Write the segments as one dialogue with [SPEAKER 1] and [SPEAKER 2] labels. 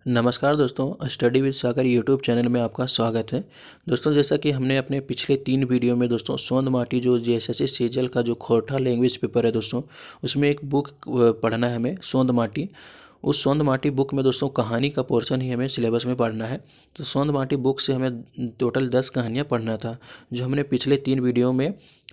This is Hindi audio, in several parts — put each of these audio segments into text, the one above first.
[SPEAKER 1] नमस्कार दोस्तों, study with Sagar YouTube channel में आपका स्वागत है। दोस्तों, जैसा कि हमने अपने पिछले 3 वीडियो में दोस्तों सोंद माटी जो जेएसएससी सीजीएल का जो खोरठा लैंग्वेज पेपर है दोस्तों, उसमें एक बुक पढ़ना है हमें सोंद माटी। उस सोंद माटी बुक में दोस्तों कहानी का पोर्शन ही हमें सिलेबस में पढ़ना है। तो सोंद माटी बुक से हमें टोटल 10 कहानियाँ पढ़ना था, जो हमने पिछले 3 वीडियो में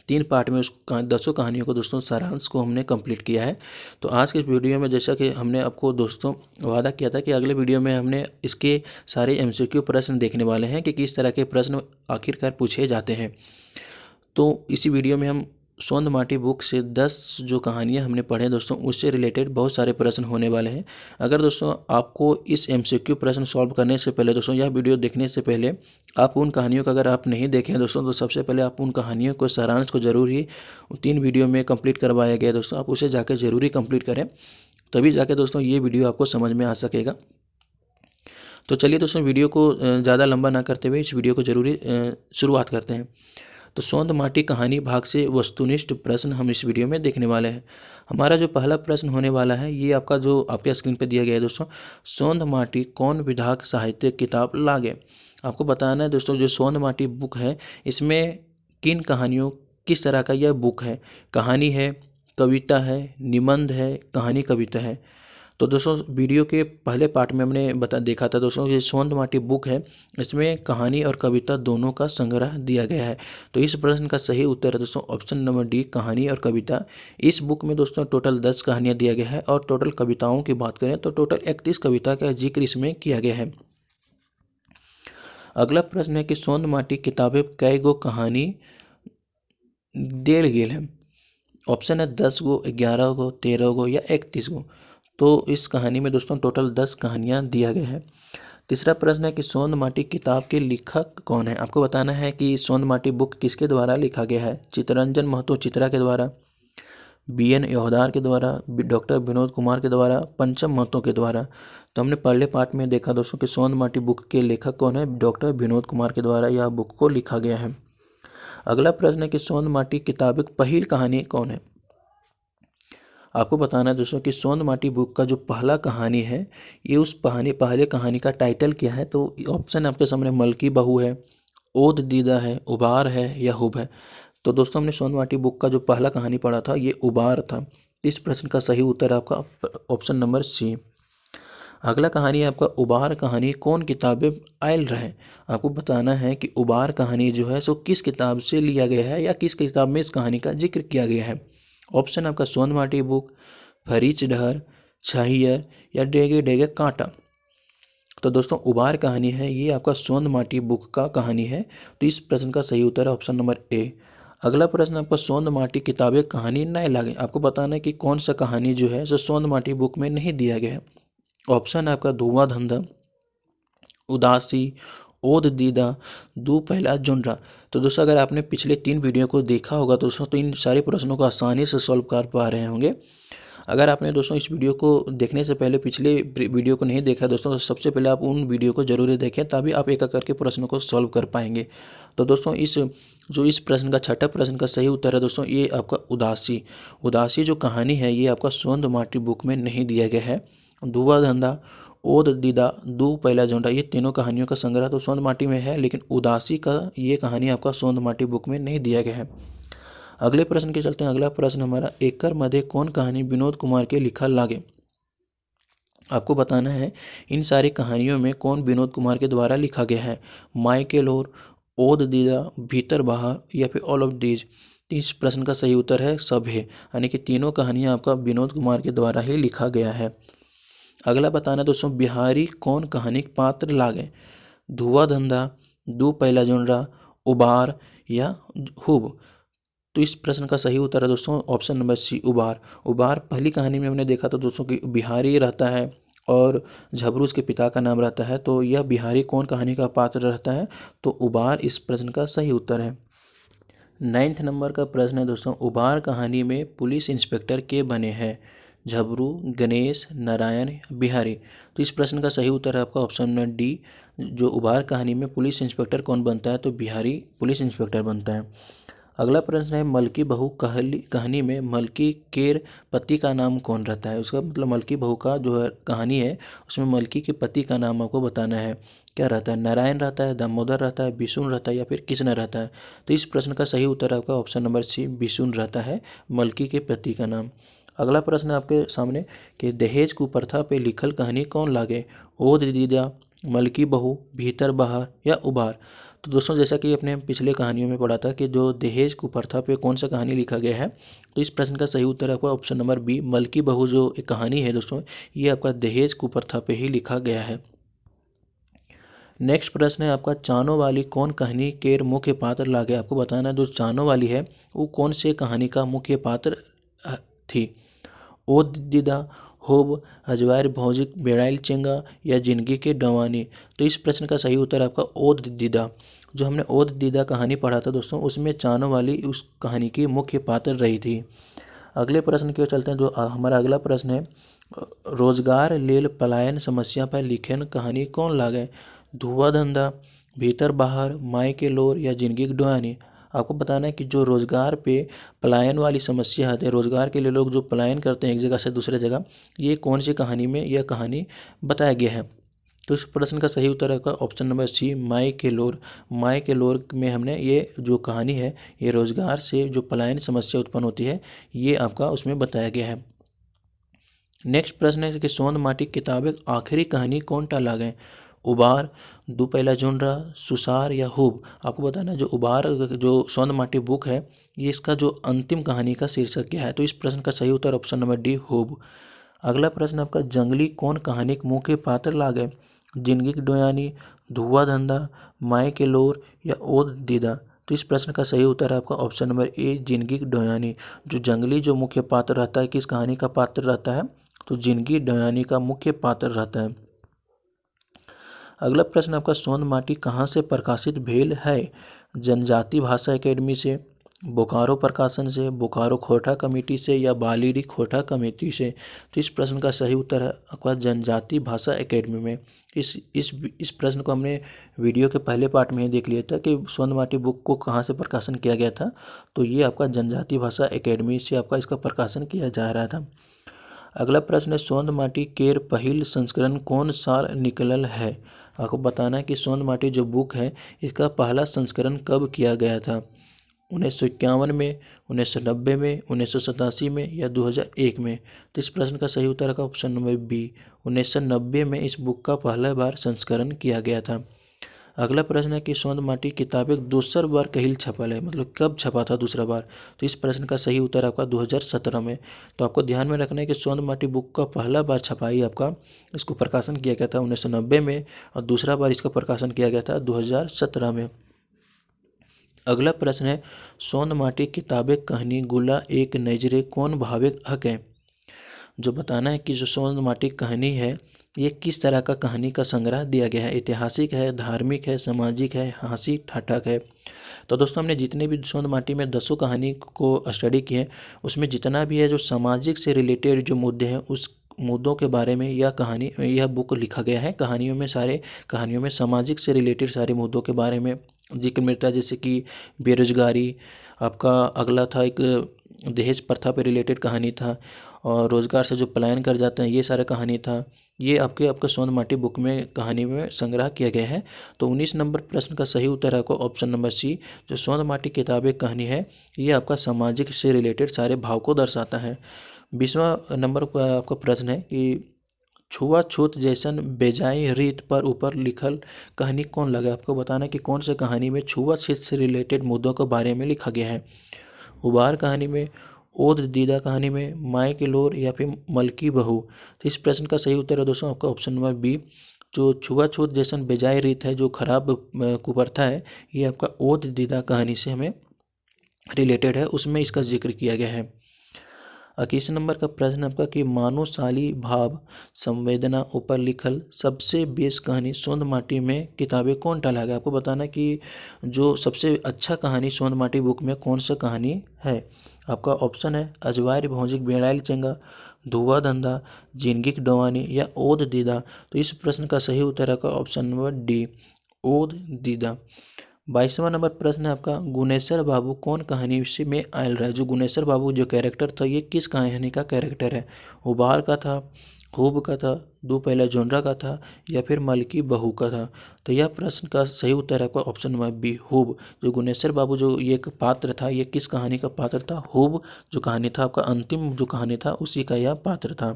[SPEAKER 1] 3 पार्ट में उस 10 कहानियों को दोस्तों सारांश को हमने कंप्लीट किया है। तो आज के इस वीडियो में जैसा कि हमने आपको दोस्तों वादा किया था कि अगले वीडियो में हमने इसके सारे एमसीक्यू प्रश्न देखने वाले हैं कि किस तरह के प्रश्न आखिरकार पूछे जाते हैं। तो इसी वीडियो में हम सोंद माटी बुक से 10 जो कहानियां हमने पढ़े दोस्तों, उससे रिलेटेड बहुत सारे प्रश्न होने वाले हैं। अगर दोस्तों आपको इस एमसीक्यू प्रश्न सॉल्व करने से पहले दोस्तों, यह वीडियो देखने से पहले आप उन कहानियों को अगर आप नहीं देखें दोस्तों, तो सबसे पहले आप उन कहानियों को सारांश को जरूर ही 3 वीडियो में कंप्लीट करवाया गया दोस्तों, आप उसे जाकर जरूर ही कंप्लीट करें, तभी जाके दोस्तों ये वीडियो आपको समझ में आ सकेगा। तो चलिए दोस्तों, वीडियो को ज़्यादा लंबा ना करते हुए इस वीडियो को जरूरी शुरुआत करते हैं। तो सोंद माटी कहानी भाग से वस्तुनिष्ठ प्रश्न हम इस वीडियो में देखने वाले हैं। हमारा जो पहला प्रश्न होने वाला है, ये आपका जो आपके स्क्रीन पर दिया गया है दोस्तों, सोंद माटी कौन विधाक साहित्य किताब लागे। आपको बताना है दोस्तों, जो सोंद माटी बुक है, इसमें किन कहानियों किस तरह का यह बुक है। कहानी है, कविता है, निबंध है, कहानी कविता है। तो दोस्तों वीडियो के पहले पार्ट में हमने देखा था दोस्तों, ये सोंद माटी बुक है, इसमें कहानी और कविता दोनों का संग्रह दिया गया है। तो इस प्रश्न का सही उत्तर है दोस्तों ऑप्शन नंबर डी, कहानी और कविता। इस बुक में दोस्तों टोटल 10 कहानियाँ दिया गया है, और टोटल कविताओं की बात करें तो टोटल 31 कविता का जिक्र इसमें किया गया है। अगला प्रश्न है कि सोंद माटी किताबें कई गो कहानी देल गेल है। ऑप्शन है 10 गो, 11 गो, 13 गो या 31 गो। तो इस कहानी में दोस्तों टोटल 10 कहानियाँ दिया गया है। तीसरा प्रश्न है कि सोंद माटी किताब के लेखक कौन है। आपको बताना है कि सोंद माटी बुक किसके द्वारा लिखा गया है। चित्तरंजन महतो चित्रा के द्वारा, BN योहदार के द्वारा, डॉक्टर विनोद कुमार के द्वारा, पंचम महतो के द्वारा। तो हमने पहले पार्ट में देखा दोस्तों कि सोंद माटी बुक के लेखक कौन है, डॉक्टर विनोद कुमार के द्वारा यह बुक को लिखा गया है। अगला प्रश्न है कि सोंद माटी किताब की पहली कहानी कौन है। आपको बताना है दोस्तों कि सोंद माटी बुक का जो पहला कहानी है, ये उस पहले कहानी का टाइटल क्या है। तो ऑप्शन आपके सामने मलकी बहू है, ओद दीदा है, उबार है या हुब है। तो दोस्तों हमने सोंद माटी बुक का जो पहला कहानी पढ़ा था, ये उबार था। इस प्रश्न का सही उत्तर है आपका ऑप्शन नंबर सी। अगला कहानी है आपका उबार कहानी कौन किताबें आयल रहे। आपको बताना है कि उबार कहानी जो है सो किस किताब से लिया गया है, या किस किताब में इस कहानी का जिक्र किया गया है। ऑप्शन आपका सोंद माटी बुक, फरीच डहर, छहियर या डेगे डेगे कांटा। तो दोस्तों उबार कहानी है, ये आपका सोंद माटी बुक का कहानी है। तो इस प्रश्न का सही उत्तर है ऑप्शन नंबर ए। अगला प्रश्न आपका सोंद माटी किताबें कहानी नए लागे। आपको बताना है कि कौन सा कहानी जो है सो सोंद माटी बुक में नहीं दिया गया है। ऑप्शन है आपका धुआं धंधा, उदासी, ओद दीदा, दू पहला जुनरा। तो दोस्तों अगर आपने पिछले 3 वीडियो को देखा होगा तो दोस्तों, तो इन सारे प्रश्नों को आसानी से सॉल्व कर पा रहे होंगे। अगर आपने दोस्तों इस वीडियो को देखने से पहले पिछले वीडियो को नहीं देखा दोस्तों, तो सबसे पहले आप उन वीडियो को जरूर देखें, तभी आप एक एक करके प्रश्नों को सॉल्व कर पाएंगे। तो दोस्तों इस प्रश्न का छठा प्रश्न का सही उत्तर है दोस्तों, ये आपका उदासी। उदासी जो कहानी है, ये आपका सोंद माटी बुक में नहीं दिया गया है। धुआं धंधा, ओद दीदा, दू पहला झोंटा, ये तीनों कहानियों का संग्रह तो सोंद माटी में है, लेकिन उदासी का ये कहानी आपका सोंद माटी बुक में नहीं दिया गया है। अगले प्रश्न के चलते हैं। अगला प्रश्न हमारा, एकर मध्य कौन कहानी विनोद कुमार के लिखा लागे। आपको बताना है इन सारी कहानियों में कौन विनोद कुमार के द्वारा लिखा गया है। माइकेल और ओद दीदा, भीतर बाहर या फिर ऑल ऑफ दीज। इस प्रश्न का सही उत्तर है सब है, यानी कि तीनों कहानियाँ आपका विनोद कुमार के द्वारा ही लिखा गया है। अगला बताना दोस्तों, बिहारी कौन कहानी पात्र लागे। धुआं धंधा, दू पहला जोनरा, उबार या हुब। तो इस प्रश्न का सही उत्तर है दोस्तों ऑप्शन नंबर सी, उबार। उबार पहली कहानी में हमने देखा था दोस्तों कि बिहारी रहता है और झबरू उसके पिता का नाम रहता है। तो यह बिहारी कौन कहानी का पात्र रहता है, तो उबार इस प्रश्न का सही उत्तर है। 9th नंबर का प्रश्न है दोस्तों, उबार कहानी में पुलिस इंस्पेक्टर के बने हैं। झबरू, गणेश, नारायण, बिहारी। तो इस प्रश्न का सही उत्तर है आपका ऑप्शन नंबर डी। जो उबार कहानी में पुलिस इंस्पेक्टर कौन बनता है, तो बिहारी पुलिस इंस्पेक्टर बनता है। अगला प्रश्न है मलकी बहू कहानी में मलकी केर पति का नाम कौन रहता है। उसका मतलब मलकी बहू का जो है कहानी है उसमें मलकी के पति का नाम आपको बताना है। क्या रहता है, नारायण रहता है, दामोदर रहता है, बिशुन रहता है या फिर कृष्ण रहता है। तो इस प्रश्न का सही उत्तर आपका ऑप्शन नंबर सी बिशुन रहता है, मलकी के पति का नाम। अगला प्रश्न है आपके सामने कि दहेज कुप्रथा पे लिखल कहानी कौन लागे। ओद दीदा, मलकी बहू, भीतर बाहर या उबार। तो दोस्तों जैसा कि अपने पिछले कहानियों में पढ़ा था कि जो दहेज कुप्रथा पे कौन सा कहानी लिखा गया है, तो इस प्रश्न का सही उत्तर आपका ऑप्शन नंबर बी मलकी बहू जो एक कहानी है दोस्तों, ये आपका दहेज कुप्रथा पे ही लिखा गया है। नेक्स्ट प्रश्न है आपका चानो वाली कौन कहानी के मुख्य पात्र लागे। आपको बताना है जो चानो वाली है वो कौन से कहानी का मुख्य पात्र थी। ओ दीदा, होब, अजवायर भौजिक, बेड़ाइल चेंगा या जिंदगी के डवानी। तो इस प्रश्न का सही उत्तर आपका ओद दीदा। जो हमने ओद दीदा कहानी पढ़ा था दोस्तों उसमें चानो वाली उस कहानी की मुख्य पात्र रही थी। अगले प्रश्न की ओर चलते हैं। जो हमारा अगला प्रश्न है रोजगार लेल पलायन समस्या पर लिखेन कहानी कौन लागे। धुआं धंधा, भीतर बाहर, माई के लोर या जिंदगी की डुआनी। आपको बताना है कि जो रोजगार पे पलायन वाली समस्या है, रोजगार के लिए लोग जो पलायन करते हैं एक जगह से दूसरे जगह, ये कौन सी कहानी में यह कहानी बताया गया है। तो इस प्रश्न का सही उत्तर है ऑप्शन नंबर सी माई के लोर। माई के लोर में हमने ये जो कहानी है ये रोजगार से जो पलायन समस्या उत्पन्न होती है ये आपका उसमें बताया गया है। नेक्स्ट प्रश्न है कि सोंद माटी किताबें आखिरी कहानी कौन टा लागे। उबार, दो पहला जोनरा, सुसार या हुब। आपको बताना है जो उबार जो सोंद माटी बुक है ये इसका जो अंतिम कहानी का शीर्षक क्या है। तो इस प्रश्न का सही उत्तर ऑप्शन नंबर डी हुब। अगला प्रश्न आपका जंगली कौन कहानी के मुख्य पात्र लागे। जिंदगी की डोयानी, धुआं धंधा, माए के लोर या ओद दीदा। तो इस प्रश्न का सही उत्तर है आपका ऑप्शन नंबर ए जिंदगी की डोयानी। जो जंगली जो मुख्य पात्र रहता है किस कहानी का पात्र रहता है, तो जिंदगी डोयानी का मुख्य पात्र रहता है। अगला प्रश्न आपका सोंद माटी कहाँ से प्रकाशित भेल है। जनजाति भाषा एकेडमी से, बोकारो प्रकाशन से, बोकारो खोटा कमेटी से या बालीरी खोटा कमेटी से। तो इस प्रश्न का सही उत्तर है आपका जनजाति भाषा एकेडमी में। इस प्रश्न को हमने वीडियो के पहले पार्ट में ही देख लिया था कि सोंद माटी बुक को कहाँ से प्रकाशन किया गया था। तो ये आपका जनजाति भाषा एकेडमी से आपका इसका प्रकाशन किया जा रहा था। अगला प्रश्न है सोंद माटी केर पहिल संस्करण कौन साल निकलल है। आपको बताना है कि सोंद माटी जो बुक है इसका पहला संस्करण कब किया गया था। 1951 में, 1990 में, 1987 में या 2001 में। तो इस प्रश्न का सही उत्तर है ऑप्शन नंबर बी 1990 में इस बुक का पहला बार संस्करण किया गया था। अगला प्रश्न है कि सोंद माटी किताबें दूसर बार कहिल छपल है, मतलब कब छपा था दूसरा बार। तो इस प्रश्न का सही उत्तर आपका 2017 में। तो आपको ध्यान में रखना है कि सोंद माटी बुक का पहला बार छपाई आपका इसको प्रकाशन किया गया था 1990 में और दूसरा बार इसका प्रकाशन किया गया था 2017 में। अगला प्रश्न है सोंद माटी किताबें कहानी गुला एक नजरे कौन भावे हक। जो बताना है कि जो सोंद माटी कहानी है ये किस तरह का कहानी का संग्रह दिया गया है। ऐतिहासिक है, धार्मिक है, सामाजिक है, हंसी ठाठक है। तो दोस्तों हमने जितने भी सोंद माटी में 10 कहानी को स्टडी किए हैं उसमें जितना भी है जो सामाजिक से रिलेटेड जो मुद्दे हैं उस मुद्दों के बारे में यह बुक लिखा गया है। कहानियों में सामाजिक से रिलेटेड सारे मुद्दों के बारे में जिक्र मिलता है, जैसे कि बेरोजगारी। आपका अगला था एक दहेज प्रथा पर रिलेटेड कहानी था और रोजगार से जो पलायन कर जाते हैं ये सारा कहानी था। ये आपका सोंद माटी बुक में कहानी में संग्रह किया गया है। तो 19 नंबर प्रश्न का सही उत्तर है आपको ऑप्शन नंबर सी जो सोंद माटी किताबें कहानी है ये आपका सामाजिक से रिलेटेड सारे भाव को दर्शाता है। 20वां नंबर का आपका प्रश्न है कि छुआछूत जैसन बेजाई रीत पर ऊपर लिखल कहानी कौन लगा। आपको बताना है कि कौन से कहानी में छुआछूत से रिलेटेड मुद्दों के बारे में लिखा गया है। उबार कहानी में, ओद दीदा कहानी में, माए के लोर या फिर मलकी बहू। तो इस प्रश्न का सही उत्तर है दोस्तों आपका ऑप्शन नंबर बी जो छुआछूत जैसन बेजाय रीत है जो खराब कुप्रथा है ये आपका ओद दीदा कहानी से हमें रिलेटेड है, उसमें इसका जिक्र किया गया है। 21 नंबर का प्रश्न आपका कि मानवशाली भाव संवेदना ऊपर लिखल सबसे बेस कहानी सोंद माटी में किताबें कौन टाला गया। आपको बताना कि जो सबसे अच्छा कहानी सोंद माटी बुक में कौन सा कहानी है। आपका ऑप्शन है अजवायर भौजिक बेड़ाइल चंगा, धुआं धंधा, जिंदगी की डवानी या ओद दीदा। तो इस प्रश्न का सही उत्तर है ऑप्शन नंबर डी ओद दीदा। 22वां नंबर प्रश्न है आपका, गुनेश्वर बाबू कौन कहानी से में आयल रहा है। जो गुनेश्वर बाबू जो कैरेक्टर था ये किस कहानी का कैरेक्टर है। उबार का था, खूब का था, दो पहला जोनरा का था या फिर मलकी बहू का था। तो यह प्रश्न का सही उत्तर है आपका ऑप्शन नंबर बी, हूब। जो गुनेश्वर बाबू जो ये एक पात्र था ये किस कहानी का पात्र था, हूब जो कहानी था आपका अंतिम जो कहानी था उसी का यह पात्र था।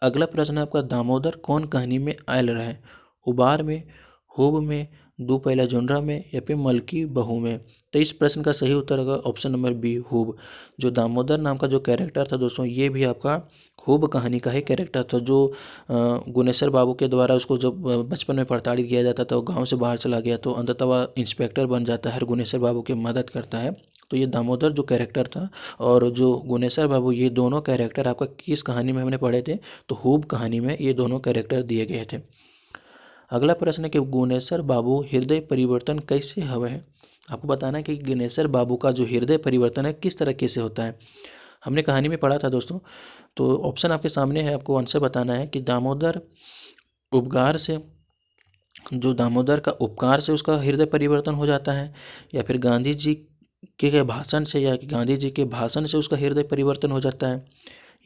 [SPEAKER 1] अगला प्रश्न है आपका, दामोदर कौन कहानी में आयल रहा है। उबार में, हूब में, दो पहला जोनरा में या फिर मलकी बहू में। तो इस प्रश्न का सही उत्तर होगा ऑप्शन नंबर बी, हूब। जो दामोदर नाम का जो कैरेक्टर था दोस्तों ये भी आपका हूब कहानी का ही कैरेक्टर था। जो गुनेश्वर बाबू के द्वारा उसको जब बचपन में प्रताड़ित किया जाता था, वो गाँव से बाहर चला गया तो अंततः वह इंस्पेक्टर बन जाता है और गुनेश्वर बाबू की मदद करता है। तो ये दामोदर जो कैरेक्टर था और जो गुनेश्वर बाबू ये दोनों कैरेक्टर आपका किस कहानी में हमने पढ़े थे, तो हूब कहानी में ये दोनों कैरेक्टर दिए गए थे। अगला प्रश्न है कि गुनेश्वर बाबू हृदय परिवर्तन कैसे हुए हैं। आपको बताना है कि गुनेश्वर बाबू का जो हृदय परिवर्तन है किस तरीके से होता है। हमने कहानी में पढ़ा था दोस्तों, तो ऑप्शन आपके सामने है, आपको आंसर बताना है कि दामोदर उपकार से, जो दामोदर का उपकार से उसका हृदय परिवर्तन हो जाता है, या फिर गांधी जी के भाषण से या गांधी जी के भाषण से उसका हृदय परिवर्तन हो जाता है,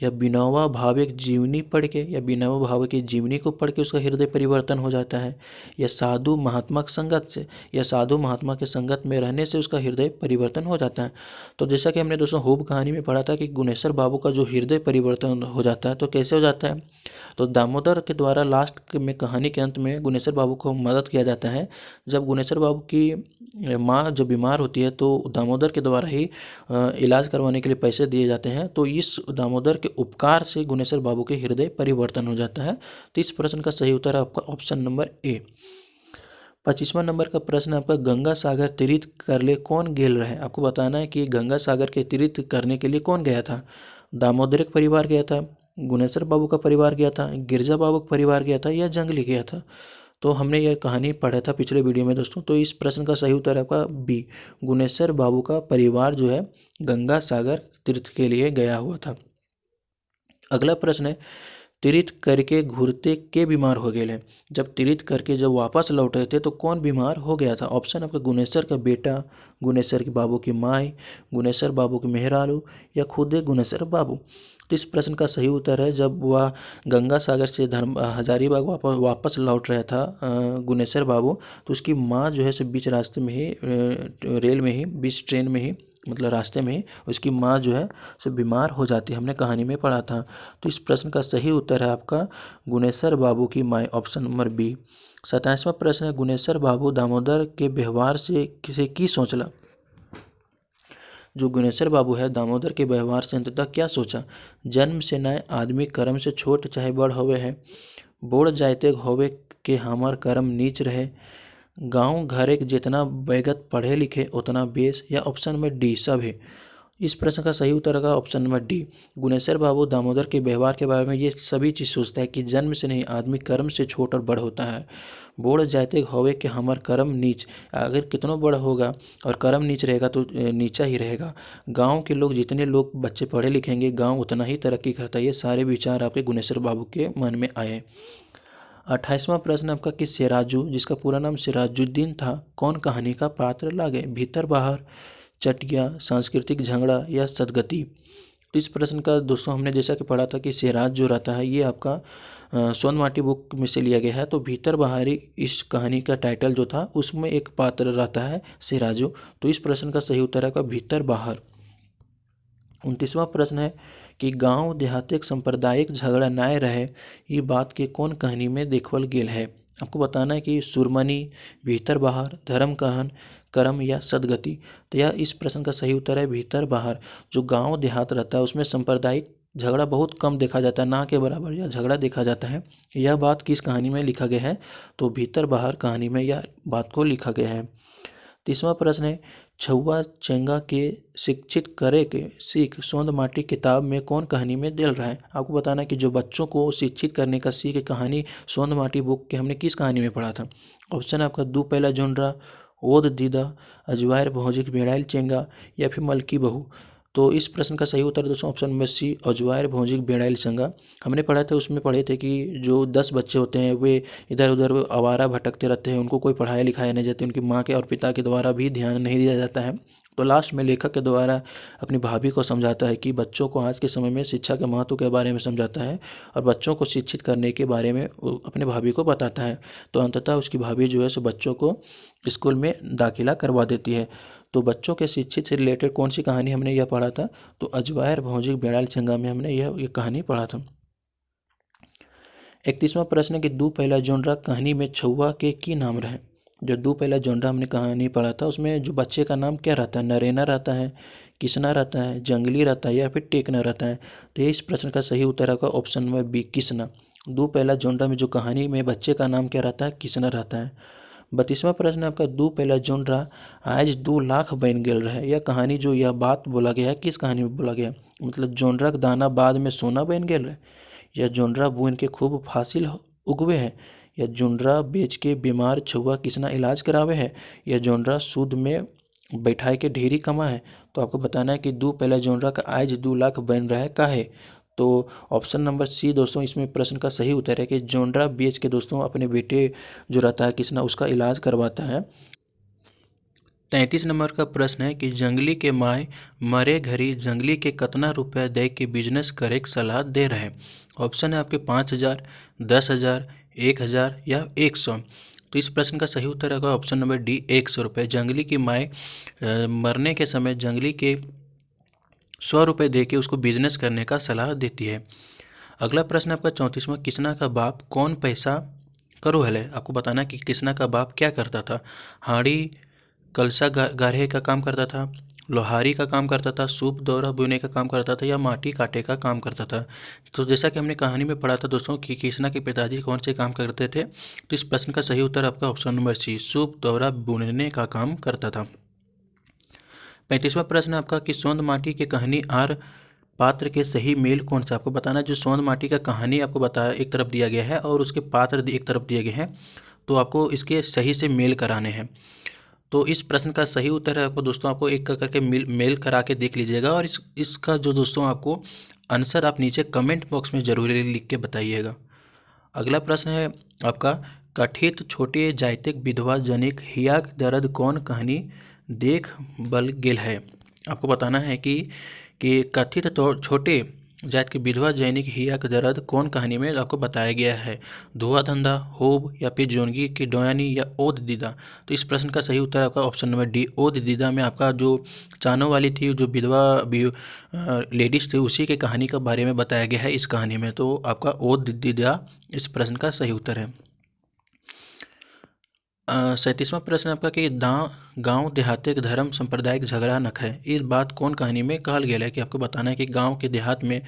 [SPEAKER 1] या विनोबा भावे की जीवनी पढ़ के या विनोबा भावे की जीवनी को पढ़ के उसका हृदय परिवर्तन हो जाता है, या साधु महात्मा की संगत से या साधु महात्मा के संगत में रहने से उसका हृदय परिवर्तन हो जाता है। तो जैसा कि हमने दोस्तों हूब कहानी में पढ़ा था कि गुनेश्वर बाबू का जो हृदय परिवर्तन हो जाता है तो कैसे हो जाता है, तो दामोदर के द्वारा लास्ट में कहानी के अंत में गुनेश्वर बाबू को मदद किया जाता है। जब गुनेश्वर बाबू की माँ जो बीमार होती है तो दामोदर के द्वारा ही इलाज करवाने के लिए पैसे दिए जाते हैं। तो इस दामोदर के उपकार से गुनेश्वर बाबू के हृदय परिवर्तन हो जाता है। तो इस प्रश्न का सही उत्तर है आपका ऑप्शन नंबर ए। 25वां नंबर का प्रश्न आपका, गंगा सागर तीर्थ कर ले कौन गेल रहे। आपको बताना है कि गंगा सागर के तीर्थ करने के लिए कौन गया था। दामोदर का परिवार गया था, गुनेश्वर बाबू का परिवार गया था, गिरजा बाबू का परिवार गया था या जंगली गया था। तो हमने यह कहानी पढ़ा था पिछले वीडियो में दोस्तों। तो इस प्रश्न का सही उत्तर है आपका बी, गुनेश्वर बाबू का परिवार जो है गंगा सागर तीर्थ के लिए गया हुआ था। अगला प्रश्न है, तीर्थ करके घूरते के बीमार हो गए। जब तीर्थ करके जब वापस लौट रहे थे तो कौन बीमार हो गया था। ऑप्शन आपका गुनेश्वर का बेटा, गुनेश्वर के बाबू की माई, गुनेश्वर बाबू के मेहरारू या खुद गुनेश्वर बाबू। तो इस प्रश्न का सही उत्तर है, जब वह गंगा सागर से हजारीबाग वापस लौट रहा था गुनेश्वर बाबू, तो उसकी माँ जो है सो बीच रास्ते में ही रेल में ही बीच ट्रेन में ही मतलब रास्ते में ही उसकी माँ जो है सो बीमार हो जाती है। हमने कहानी में पढ़ा था। तो इस प्रश्न का सही उत्तर है आपका गुनेश्वर बाबू की माँ, ऑप्शन नंबर बी। 27वां प्रश्न है, गुनेश्वर बाबू दामोदर के व्यवहार से किसे की सोचला। जो गुनेश्वर बाबू है दामोदर के व्यवहार से अंततः क्या सोचा। जन्म से नए आदमी कर्म से छोट चाहे बड़ होवे है, बोड़ जायते होवे के हमार कर्म नीच रहे, गांव घर एक जितना बैगत पढ़े लिखे उतना बेस, या ऑप्शन में डी सब है। इस प्रश्न का सही उत्तर होगा ऑप्शन नंबर डी। गुनेश्वर बाबू दामोदर के व्यवहार के बारे में ये सभी चीज़ सोचता है कि जन्म से नहीं आदमी कर्म से छोट और बड़ होता है, बोड़ जाते होवे कि हमार कर्म नीच, अगर कितना बड़ा होगा और कर्म नीच रहेगा तो नीचा ही रहेगा, गांव के लोग जितने लोग बच्चे पढ़े लिखेंगे गांव उतना ही तरक्की करता है। ये सारे विचार आपके गुनेश्वर बाबू के मन में आए। 28वां प्रश्न आपका कि सिराजू, जिसका पूरा नाम सिराजुद्दीन था, कौन कहानी का पात्र लागे। भीतर बाहर, चटिया, सांस्कृतिक झगड़ा या सदगति। तो इस प्रश्न का दोस्तों हमने जैसा कि पढ़ा था कि सिराज जो रहता है ये आपका सोनमाटी बुक में से लिया गया है। तो भीतर बाहरी इस कहानी का टाइटल जो था उसमें एक पात्र रहता है सिराजू। तो इस प्रश्न का सही उत्तर है भीतर बाहर। 29वां प्रश्न है कि गांव देहात सांप्रदायिक झगड़ा नाय रहे, ये बात के कौन कहानी में देखल गेल है। आपको बताना है कि सुरमनी, भीतर बाहर, धर्म कहन, कर्म या सदगति। तो यह इस प्रश्न का सही उत्तर है भीतर बाहर। जो गांव देहात रहता है उसमें सांप्रदायिक झगड़ा बहुत कम देखा जाता है, ना के बराबर यह झगड़ा देखा जाता है। यह बात किस कहानी में लिखा गया है, तो भीतर बाहर कहानी में यह बात को लिखा गया है। 30वां प्रश्न है, छुआ चेंगा के शिक्षित करे के सीख सोंद माटी किताब में कौन कहानी में दिल रहा है। आपको बताना है कि जो बच्चों को शिक्षित करने का सीख कहानी सोंद माटी बुक के हमने किस कहानी में पढ़ा था। ऑप्शन है आपका दू पहला जोनरा, ओद दीदा, अजवायर भौजिक बेड़ाइल चेंगा या फिर मलकी बहू। तो इस प्रश्न का सही उत्तर दोस्तों ऑप्शन नंबर सी, अजवायर भौजिक बेड़ाइल चंगा। हमने पढ़ा था, उसमें पढ़े थे कि जो 10 बच्चे होते हैं वे इधर उधर आवारा भटकते रहते हैं, उनको कोई पढ़ाया लिखाया नहीं जाता, उनकी माँ के और पिता के द्वारा भी ध्यान नहीं दिया जाता है। तो लास्ट में लेखक के द्वारा अपनी भाभी को समझाता है कि बच्चों को आज के समय में शिक्षा के महत्व के बारे में समझाता है और बच्चों को शिक्षित करने के बारे में वो अपने भाभी को बताता है। तो अंततः उसकी भाभी जो है सो बच्चों को स्कूल में दाखिला करवा देती है। तो बच्चों के शिक्षित से रिलेटेड कौन सी कहानी हमने यह पढ़ा था? तो अजवायर भौजिक बेड़ाइल चंगा में हमने यह कहानी पढ़ा था। 31वां प्रश्न है कि दू पहला जोनरा कहानी में छुआ के की नाम रहे। जो दू पहला जोनरा हमने कहानी पढ़ा था उसमें जो बच्चे का नाम क्या रहता है? नरेना रहता है, किसना रहता है, जंगली रहता है या फिर टेकना रहता है। तो ये इस प्रश्न का सही उत्तर होगा ऑप्शन नंबर बी, किसना। दू पहला जोनरा में जो कहानी में बच्चे का नाम क्या रहता है? किसना रहता है। 32वां प्रश्न आपका दू पहला जोनरा आज 2 लाख बन गेल रहे। यह कहानी जो यह बात बोला गया है किस कहानी में बोला गया? मतलब जोनरा के दाना बाद में सोना बन गेल रहे, या जोनरा बुन के खूब फासिल उगवे है, या जोनरा बेच के बीमार छुआ किसना इलाज करावे है, या जोनरा सूद में बैठाए के ढेरी कमा है। तो आपको बताना है कि दू पहला जोनरा का आज 2 लाख बन रहा है काहे? तो ऑप्शन नंबर सी दोस्तों इसमें प्रश्न का सही उत्तर है कि जोनरा बेच के दोस्तों अपने बेटे जो रहता है किसना उसका इलाज करवाता है। 33 नंबर का प्रश्न है कि जंगली के माय मरे घरी जंगली के कतना रुपया दे के बिजनेस करे के सलाह दे रहे। ऑप्शन है आपके 5,000, 10,000, 1,000 या 100। तो इस प्रश्न का सही उत्तर होगा ऑप्शन नंबर डी, 100 रुपये। जंगली की माय मरने के समय जंगली के 100 रुपये दे के उसको बिजनेस करने का सलाह देती है। अगला प्रश्न आपका 34वां, किसना का बाप कौन पैसा करो हले। आपको बताना कि किसना का बाप क्या करता था? हाड़ी कलसा गाढ़े का काम करता था, लोहारी का काम करता था, सूप दौरा बुने का काम करता था या माटी काटे का काम करता था। तो जैसा कि हमने कहानी में पढ़ा था दोस्तों कि किसना के पिताजी कौन से काम करते थे, तो इस प्रश्न का सही उत्तर आपका ऑप्शन नंबर सी, सूप दौरा बुनने का काम करता था। 35वां प्रश्न आपका कि सोंद माटी की कहानी आर पात्र के सही मेल कौन सा। आपको बताना जो सोंद माटी का कहानी आपको बताया एक तरफ दिया गया है और उसके पात्र एक तरफ दिए गए हैं, तो आपको इसके सही से मेल कराने हैं। तो इस प्रश्न का सही उत्तर है आपको दोस्तों आपको एक करके मेल करा के देख लीजिएगा और इसका जो दोस्तों आपको आंसर आप नीचे कमेंट बॉक्स में जरूर लिख के बताइएगा। अगला प्रश्न है आपका कथित छोटे जायतिक विधवा जनिक हिया दर्द कौन कहानी देख बल गेल है। आपको बताना है कि कथित छोटे जात की विधवा जैनिक हिया का दर्द कौन कहानी में आपको बताया गया है? धुआं धंधा, होब या फिर जोनगी की डोयानी या ओद दीदा। तो इस प्रश्न का सही उत्तर आपका ऑप्शन नंबर डी, ओद दीदा में आपका जो चानों वाली थी जो विधवा लेडीज थी उसी के कहानी के बारे में बताया गया है इस कहानी में। तो आपका ओद दीदा इस प्रश्न का सही उत्तर है। 37वां प्रश्न आपका कि गांव देहात के धर्म सांप्रदायिक झगड़ा नख है। इस बात कौन कहानी में कहल गया है कि आपको बताना है कि गांव के देहात में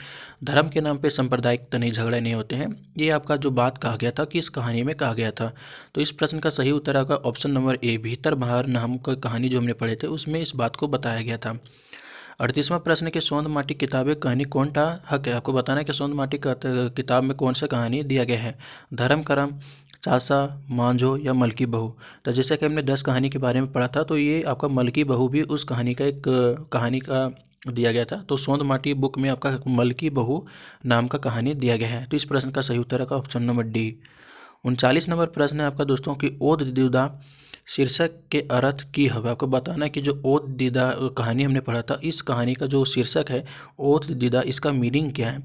[SPEAKER 1] धर्म के नाम पे सांप्रदायिक तनी झगड़े नहीं होते हैं। ये आपका जो बात कहा गया था कि इस कहानी में कहा गया था। तो इस प्रश्न का सही उत्तर आपका ऑप्शन नंबर ए, भीतर बाहर नाम का कहानी जो हमने पढ़े थे उसमें इस बात को बताया गया था। 38वां प्रश्न कि सोंद माटी किताबें कहानी कौन टा हक है। आपको बताना है कि सोंद माटी किताब में कौन सा कहानी दिया गया है? धर्म करम, चासा, मांझो या मलकी बहू। तो जैसे कि हमने 10 कहानी के बारे में पढ़ा था तो ये आपका मलकी बहू भी उस कहानी का एक कहानी का दिया गया था। तो सोंद माटी बुक में आपका मलकी बहू नाम का कहानी दिया गया है। तो इस प्रश्न का सही उत्तर है ऑप्शन नंबर डी। 39 नंबर प्रश्न है आपका दोस्तों कि ओद दीदा शीर्षक के अर्थ की हवा। आपको बताना है कि जो ओद दीदा कहानी हमने पढ़ा था इस कहानी का जो शीर्षक है ओद दीदा इसका मीनिंग क्या है?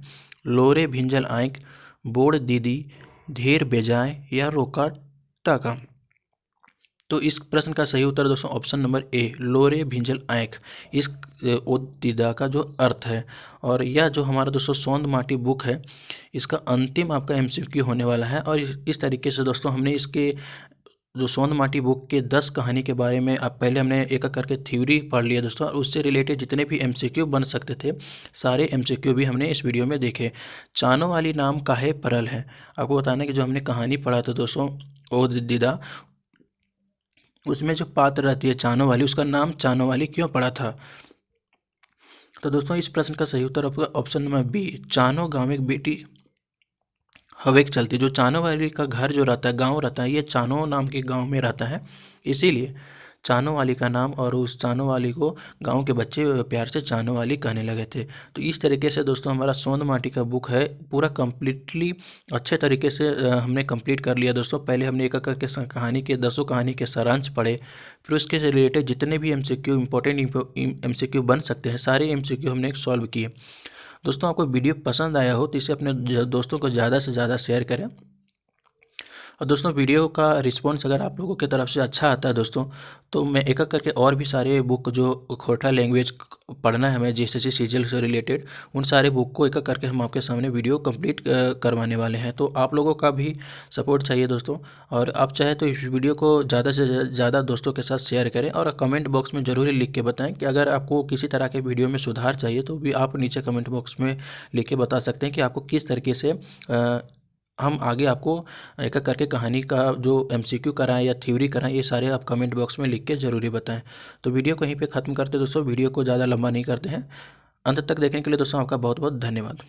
[SPEAKER 1] लोरे भिंजल आँख, बोड़ दीदी, धीर बेजाय या रोका टाका। तो इस प्रश्न का सही उत्तर दोस्तों ऑप्शन नंबर ए, लोरे भिंजल आँख इस ओदीदा का जो अर्थ है। और यह जो हमारा दोस्तों सोंद माटी बुक है इसका अंतिम आपका एमसीक्यू होने वाला है। और इस तरीके से दोस्तों हमने इसके जो सोंद माटी बुक के 10 कहानी के बारे में अब पहले हमने एक एक करके थ्योरी पढ़ लिया दोस्तों, और उससे रिलेटेड जितने भी एमसीक्यू बन सकते थे सारे एमसीक्यू भी हमने इस वीडियो में देखे। चानों वाली नाम काहे परल है। आपको बताना है कि जो हमने कहानी पढ़ा था दोस्तों ओ दीदा उसमें जो पात्र रहती है चानों वाली उसका नाम चानों वाली क्यों पड़ा था। तो दोस्तों इस प्रश्न का सही उत्तर आपका ऑप्शन नंबर बी, चानों गाँव एक बेटी हवे के चलती। जो चानों वाली का घर जो रहता है गांव रहता है ये चानों नाम के गांव में रहता है, इसीलिए चानो वाली का नाम, और उस चानो वाली को गांव के बच्चे प्यार से चानो वाली कहने लगे थे। तो इस तरीके से दोस्तों हमारा सोंद माटी का बुक है पूरा कम्प्लीटली अच्छे तरीके से हमने कंप्लीट कर लिया दोस्तों। पहले हमने एक एक करके कहानी के 10 कहानी के सारांश पढ़े, फिर उसके से रिलेटेड जितने भी MCQ इंपॉर्टेंट MCQ बन सकते हैं सारे MCQ हमने सॉल्व किए। दोस्तों आपको वीडियो पसंद आया हो तो इसे अपने दोस्तों को ज़्यादा से ज़्यादा शेयर करें। और दोस्तों वीडियो का रिस्पॉन्स अगर आप लोगों की तरफ से अच्छा आता है दोस्तों, तो मैं एक एक करके और भी सारे बुक जो खोरठा लैंग्वेज पढ़ना है हमें JSSC CGL से रिलेटेड, उन सारे बुक को एक एक करके हम आपके सामने वीडियो कंप्लीट करवाने वाले हैं। तो आप लोगों का भी सपोर्ट चाहिए दोस्तों, और आप चाहे तो इस वीडियो को ज़्यादा से ज़्यादा दोस्तों के साथ शेयर करें, और कमेंट बॉक्स में ज़रूर लिख के बताएं कि अगर आपको किसी तरह के वीडियो में सुधार चाहिए तो भी आप नीचे कमेंट बॉक्स में लिख के बता सकते हैं कि आपको किस तरीके से हम आगे आपको एक एक करके कहानी का जो MCQ कराएं या थ्योरी कराएं, ये सारे आप कमेंट बॉक्स में लिख के ज़रूरी बताएं। तो वीडियो कहीं पे ख़त्म करते हैं दोस्तों, वीडियो को ज़्यादा लंबा नहीं करते हैं। अंत तक देखने के लिए दोस्तों आपका बहुत बहुत धन्यवाद।